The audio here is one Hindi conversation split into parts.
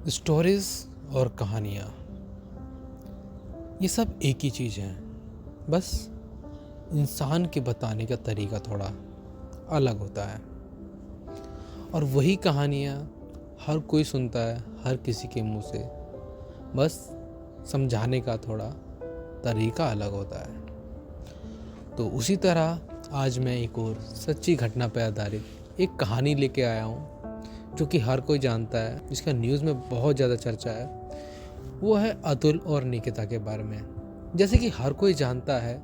स्टोरीज और कहानियाँ ये सब एक ही चीज़ है, बस इंसान के बताने का तरीका थोड़ा अलग होता है। और वही कहानियाँ हर कोई सुनता है, हर किसी के मुंह से, बस समझाने का थोड़ा तरीका अलग होता है। तो उसी तरह आज मैं एक और सच्ची घटना पर आधारित एक कहानी लेके आया हूँ, जो कि हर कोई जानता है, जिसका न्यूज़ में बहुत ज़्यादा चर्चा है। वो है अतुल और निकिता के बारे में। जैसे कि हर कोई जानता है,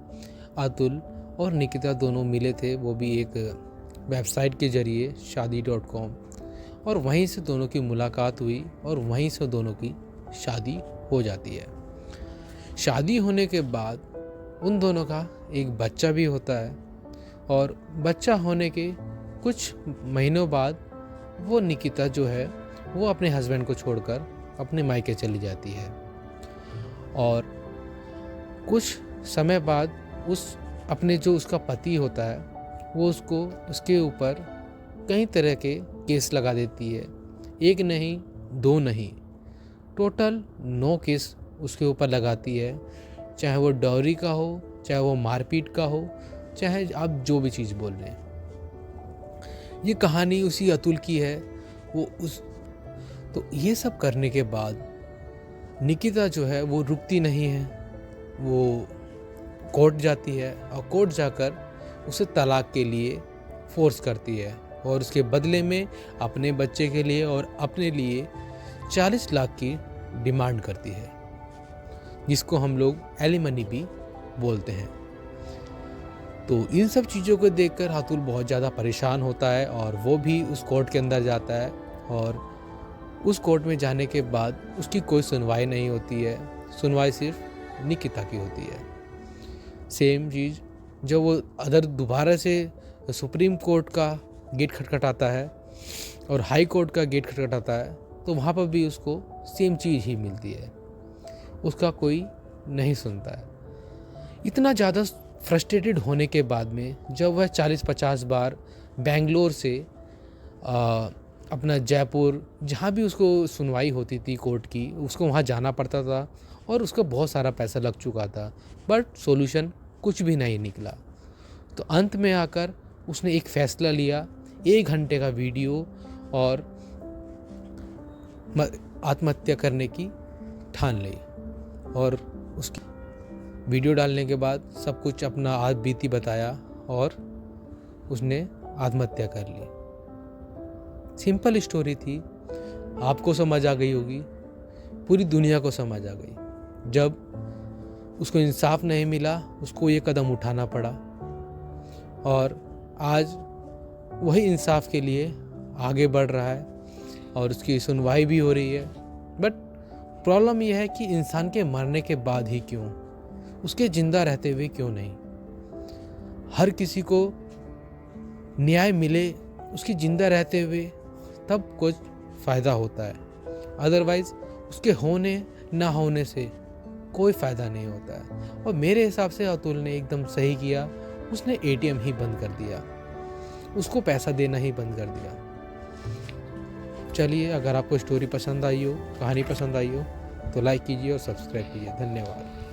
अतुल और निकिता दोनों मिले थे, वो भी एक वेबसाइट के ज़रिए शादी.com, और वहीं से दोनों की मुलाकात हुई और वहीं से दोनों की शादी हो जाती है। शादी होने के बाद उन दोनों का एक बच्चा भी होता है, और बच्चा होने के कुछ महीनों बाद वो निकिता जो है वो अपने हस्बैंड को छोड़कर अपने मायके चली जाती है। और कुछ समय बाद उसका पति होता है, वो उसके ऊपर कई तरह के केस लगा देती है। एक नहीं, दो नहीं, टोटल 9 केस उसके ऊपर लगाती है। चाहे वो डॉरी का हो, चाहे वो मारपीट का हो, चाहे आप जो भी चीज़ बोल रहे हैं। ये कहानी उसी अतुल की है। तो ये सब करने के बाद निकिता जो है वो रुकती नहीं है, वो कोर्ट जाती है और कोर्ट जाकर उसे तलाक के लिए फोर्स करती है, और उसके बदले में अपने बच्चे के लिए और अपने लिए 40 लाख की डिमांड करती है, जिसको हम लोग एलिमनी भी बोलते हैं। तो इन सब चीज़ों को देखकर अतुल बहुत ज़्यादा परेशान होता है, और वो भी उस कोर्ट के अंदर जाता है। और उस कोर्ट में जाने के बाद उसकी कोई सुनवाई नहीं होती है, सुनवाई सिर्फ निकिता की होती है। सेम चीज़ जब वो दोबारा से सुप्रीम कोर्ट का गेट खटखटाता है और हाई कोर्ट का गेट खटखटाता है, तो वहाँ पर भी उसको सेम चीज़ ही मिलती है, उसका कोई नहीं सुनता है। इतना ज़्यादा फ्रस्ट्रेटेड होने के बाद में जब वह 40-50 बार बेंगलोर से अपना जयपुर, जहाँ भी उसको सुनवाई होती थी कोर्ट की, उसको वहाँ जाना पड़ता था, और उसका बहुत सारा पैसा लग चुका था, बट सॉल्यूशन कुछ भी नहीं निकला। तो अंत में आकर उसने एक फ़ैसला लिया, 1 घंटे का वीडियो और आत्महत्या करने की ठान ली। और उसकी वीडियो डालने के बाद सब कुछ अपना आज बीती बताया, और उसने आत्महत्या कर ली। सिंपल स्टोरी थी, आपको समझ आ गई होगी, पूरी दुनिया को समझ आ गई। जब उसको इंसाफ नहीं मिला, उसको ये कदम उठाना पड़ा, और आज वही इंसाफ के लिए आगे बढ़ रहा है, और उसकी सुनवाई भी हो रही है। बट प्रॉब्लम यह है कि इंसान के मरने के बाद ही क्यों, उसके ज़िंदा रहते हुए क्यों नहीं। हर किसी को न्याय मिले उसकी ज़िंदा रहते हुए, तब कुछ फ़ायदा होता है। अदरवाइज़ उसके होने ना होने से कोई फ़ायदा नहीं होता है। और मेरे हिसाब से अतुल ने एकदम सही किया, उसने ATM ही बंद कर दिया, उसको पैसा देना ही बंद कर दिया। चलिए, अगर आपको स्टोरी पसंद आई हो, कहानी पसंद आई हो, तो लाइक कीजिए और सब्सक्राइब कीजिए। धन्यवाद।